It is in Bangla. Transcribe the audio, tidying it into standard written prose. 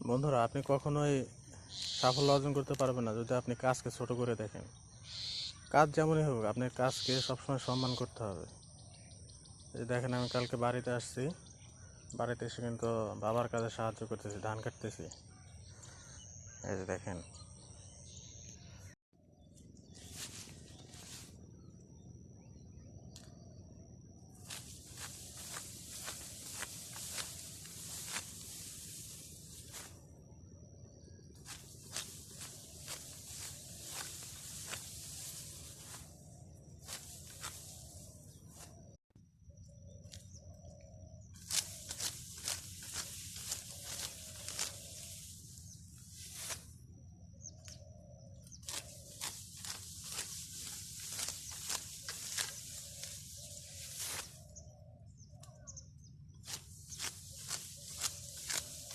বন্ধুরা, আপনি কখনোই সাফল্য অর্জন করতে পারবেন না যদি আপনি কাজকে ছোট করে দেখেন। কাজ যেমনই হোক, আপনার কাজকে সবসময় সম্মান করতে হবে। এই দেখেন, আমি কালকে বাড়িতে আসছি, বাড়িতে এসে কিন্তু বাবার কাজে সাহায্য করতেছি, ধান কাটতেছি। এই যে দেখেন।